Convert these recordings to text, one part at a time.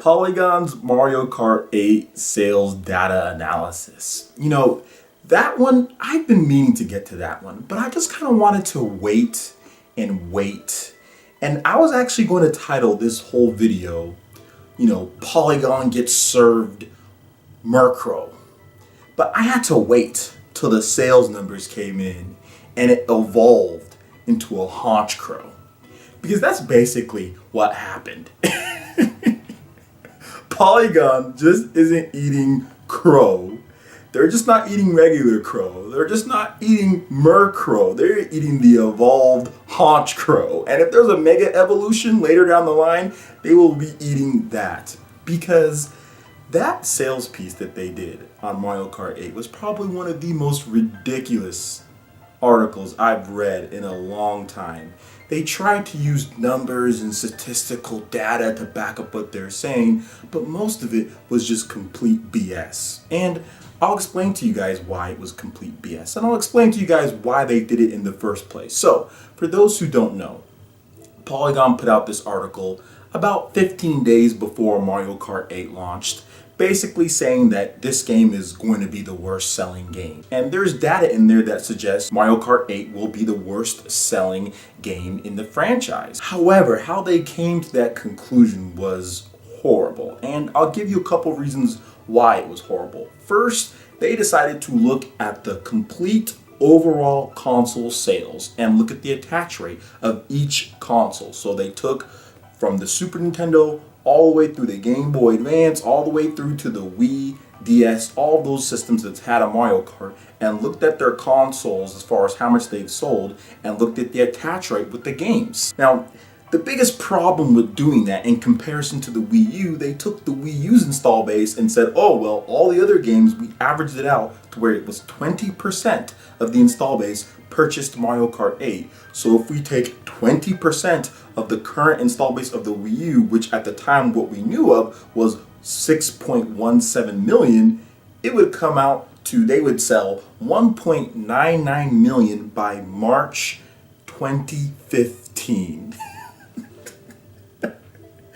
Polygon's Mario Kart 8 sales data analysis. You know, that one, I've been meaning to get to that one, but I just kind of wanted to wait and wait. And I was actually going to title this whole video, Polygon gets served Honchcrow. But I had to wait till the sales numbers came in and it evolved into a Honchcrow. Because that's basically what happened. Polygon just isn't eating crow. They're just not eating regular crow. They're just not eating Honchcrow. They're eating the evolved Honchcrow. And if there's a mega evolution later down the line, they will be eating that. Because that sales piece that they did on Mario Kart 8 was probably one of the most ridiculous articles I've read in a long time. They tried to use numbers and statistical data to back up what they're saying, but most of it was just complete BS. And I'll explain to you guys why it was complete BS, and I'll explain to you guys why they did it in the first place. So, for those who don't know, Polygon put out this article about 15 days before Mario Kart 8 launched, basically saying that this game is going to be the worst selling game. And there's data in there that suggests Mario Kart 8 will be the worst selling game in the franchise. However, how they came to that conclusion was horrible. And I'll give you a couple reasons why it was horrible. First, they decided to look at the complete overall console sales and look at the attach rate of each console. So they took from the Super Nintendo all the way through the Game Boy Advance, all the way through to the Wii, DS, all those systems that's had a Mario Kart, and looked at their consoles as far as how much they've sold, and looked at the attach rate with the games. Now, the biggest problem with doing that in comparison to the Wii U, they took the Wii U's install base and said, oh, well, all the other games, we averaged it out to where it was 20% of the install base purchased Mario Kart 8. So if we take 20% of the current install base of the Wii U, which at the time what we knew of was 6.17 million, it would come out to, they would sell 1.99 million by March 2015.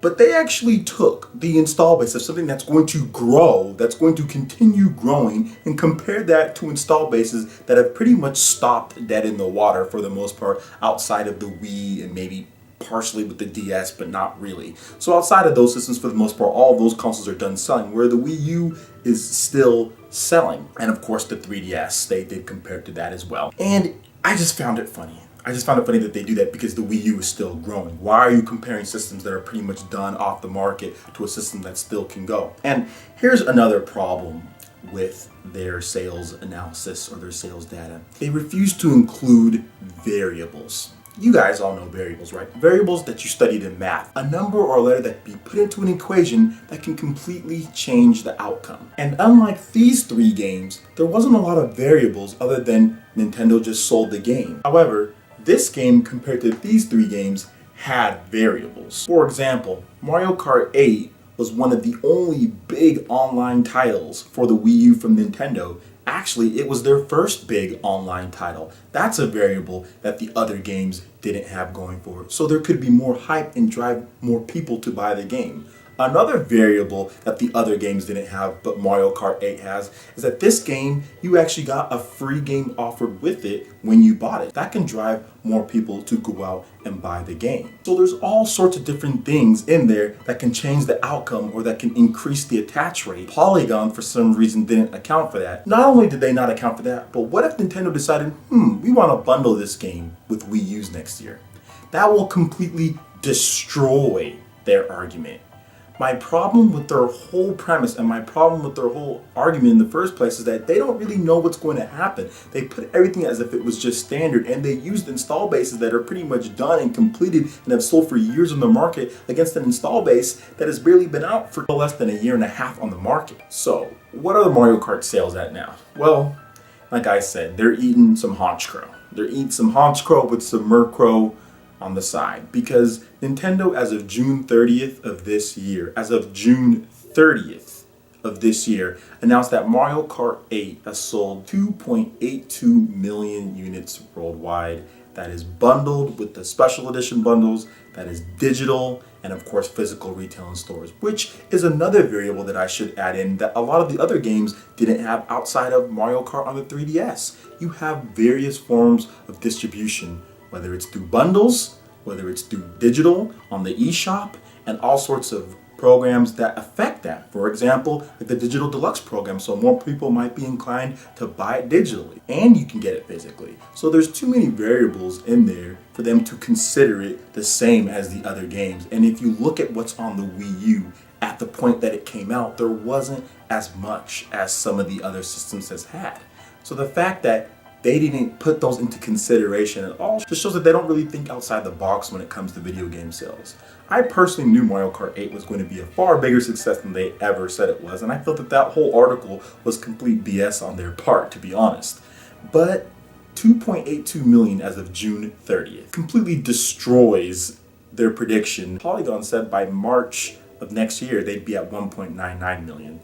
But they actually took the install base of something that's going to grow, that's going to continue growing, and compared that to install bases that have pretty much stopped dead in the water for the most part, outside of the Wii and maybe partially with the DS, but not really. So outside of those systems, for the most part, all of those consoles are done selling, where the Wii U is still selling. And of course the 3DS, they did compare to that as well. And I just found it funny. I just found it funny that they do that because the Wii U is still growing. Why are you comparing systems that are pretty much done off the market to a system that still can go? And here's another problem with their sales analysis or their sales data. They refuse to include variables. You guys all know variables, right? Variables that you studied in math. A number or a letter that can be put into an equation that can completely change the outcome. And unlike these three games, there wasn't a lot of variables other than Nintendo just sold the game. However, this game, compared to these three games, had variables. For example, Mario Kart 8 was one of the only big online titles for the Wii U from Nintendo. Actually, it was their first big online title. That's a variable that the other games didn't have going for it. So there could be more hype and drive more people to buy the game. Another variable that the other games didn't have, but Mario Kart 8 has, is that this game, you actually got a free game offered with it when you bought it. That can drive more people to go out and buy the game. So there's all sorts of different things in there that can change the outcome or that can increase the attach rate. Polygon, for some reason, didn't account for that. Not only did they not account for that, but what if Nintendo decided, we want to bundle this game with Wii U's next year? That will completely destroy their argument. My problem with their whole premise and my problem with their whole argument in the first place is that they don't really know what's going to happen. They put everything as if it was just standard, and they used install bases that are pretty much done and completed and have sold for years on the market against an install base that has barely been out for less than a year and a half on the market. So, what are the Mario Kart sales at now? Well, like I said, they're eating some Honchcrow. They're eating some Honchcrow with some Honchcrow on the side, because Nintendo, as of June 30th of this year, announced that Mario Kart 8 has sold 2.82 million units worldwide. that is bundled with the special edition bundles, that is digital, and of course physical retail in stores, which is another variable that I should add in that a lot of the other games didn't have outside of Mario Kart on the 3DS. You have various forms of distribution, whether it's through bundles, whether it's through digital on the eShop, and all sorts of programs that affect that. For example, like the Digital Deluxe program, so more people might be inclined to buy it digitally, and you can get it physically. So there's too many variables in there for them to consider it the same as the other games. And if you look at what's on the Wii U at the point that it came out, there wasn't as much as some of the other systems has had. So the fact that they didn't put those into consideration at all just shows that they don't really think outside the box when it comes to video game sales. I personally knew Mario Kart 8 was going to be a far bigger success than they ever said it was, and I felt that that whole article was complete BS on their part, to be honest. But 2.82 million as of June 30th completely destroys their prediction. Polygon said by March of next year they'd be at 1.99 million.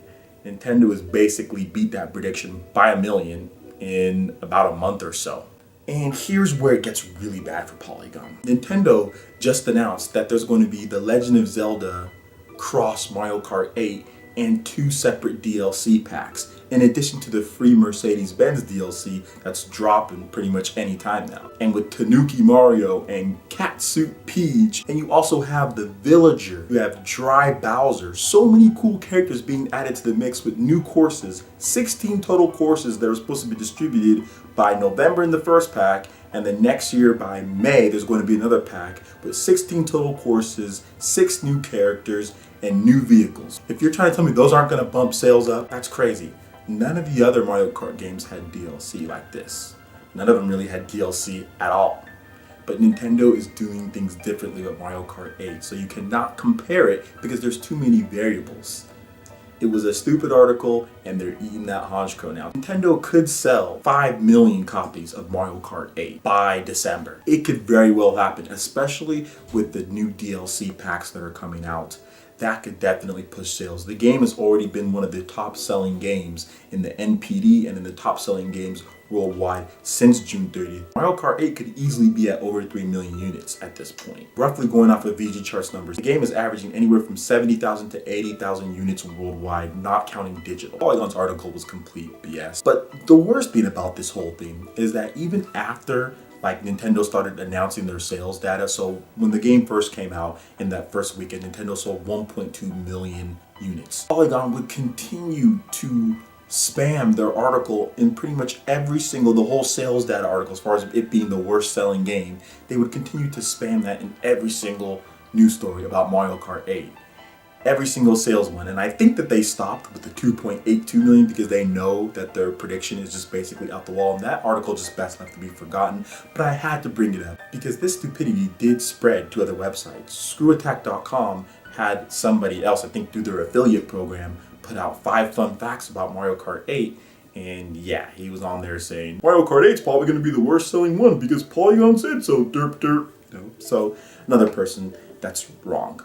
Nintendo has basically beat that prediction by a million in about a month or so. And here's where it gets really bad for Polygon. Nintendo just announced that there's going to be the Legend of Zelda Cross Mario Kart 8 and 2 separate DLC packs, in addition to the free Mercedes-Benz DLC that's dropping pretty much any time now. And with Tanuki Mario and Catsuit Peach, and you also have the Villager, you have Dry Bowser, so many cool characters being added to the mix with new courses, 16 total courses that are supposed to be distributed by November in the first pack, and then next year by May there's going to be another pack with 16 total courses, 6 new characters, and new vehicles. If you're trying to tell me those aren't going to bump sales up, that's crazy. None of the other Mario Kart games had DLC like this. None of them really had DLC at all. But Nintendo is doing things differently with Mario Kart 8, so you cannot compare it because there's too many variables. It was a stupid article, and they're eating that Honchcrow now. Nintendo could sell 5 million copies of Mario Kart 8 by December. It could very well happen, especially with the new DLC packs that are coming out. That could definitely push sales. The game has already been one of the top selling games in the NPD and in the top selling games worldwide since June 30th. Mario Kart 8 could easily be at over 3 million units at this point. Roughly going off of VG Charts numbers, the game is averaging anywhere from 70,000 to 80,000 units worldwide, not counting digital. Polygon's article was complete BS. But the worst thing about this whole thing is that even after Nintendo started announcing their sales data, so when the game first came out in that first weekend, Nintendo sold 1.2 million units. Polygon would continue to spam their article in pretty much every single, the whole sales data article, as far as it being the worst selling game. They would continue to spam that in every single news story about Mario Kart 8. Every single sales one, and I think that they stopped with the 2.82 million because they know that their prediction is just basically out the wall, and that article just best left to be forgotten. But I had to bring it up because this stupidity did spread to other websites. Screwattack.com had somebody else, I think through their affiliate program, put out 5 fun facts about Mario Kart 8. And yeah, he was on there saying, Mario Kart 8 is probably going to be the worst selling one because Polygon said so, derp derp. No. So another person that's wrong.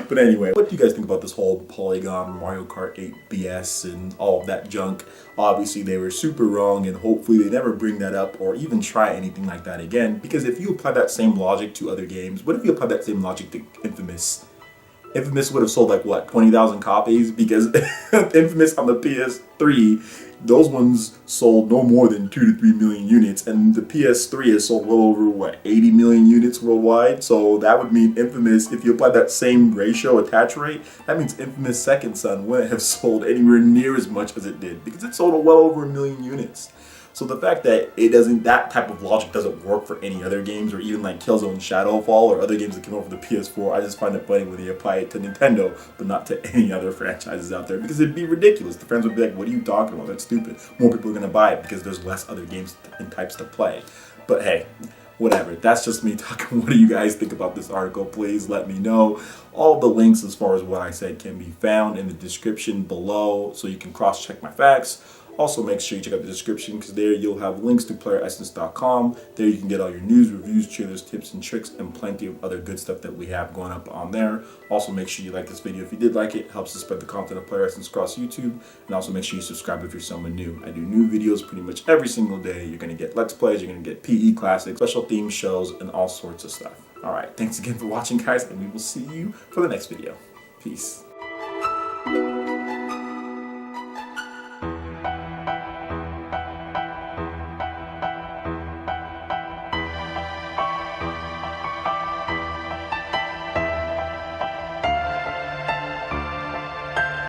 But anyway, what do you guys think about this whole Polygon Mario Kart 8 BS and all of that junk? Obviously they were super wrong, and hopefully they never bring that up or even try anything like that again, because if you apply that same logic to other games, what if you apply that same logic to Infamous? Infamous would have sold like what, 20,000 copies? Because Infamous on the PS3, those ones sold no more than 2 to 3 million units, and the PS3 has sold well over what, 80 million units worldwide. So that would mean Infamous, if you apply that same ratio attach rate, that means Infamous Second Son wouldn't have sold anywhere near as much as it did, because it sold well over 1 million units. So the fact that that type of logic doesn't work for any other games, or even like Killzone Shadowfall or other games that came out for the PS4, I just find it funny when they apply it to Nintendo, but not to any other franchises out there, because it'd be ridiculous. The fans would be like, what are you talking about? That's stupid. More people are going to buy it because there's less other games and types to play. But hey, whatever. That's just me talking. What do you guys think about this article? Please let me know. All the links as far as what I said can be found in the description below, so you can cross-check my facts. Also, make sure you check out the description because there you'll have links to playeressence.com. There you can get all your news, reviews, trailers, tips, and tricks, and plenty of other good stuff that we have going up on there. Also, make sure you like this video if you did like it. It helps to spread the content of Player Essence across YouTube. And also make sure you subscribe if you're someone new. I do new videos pretty much every single day. You're going to get Let's Plays, you're going to get PE Classics, special theme shows, and all sorts of stuff. Alright, thanks again for watching, guys, and we will see you for the next video. Peace.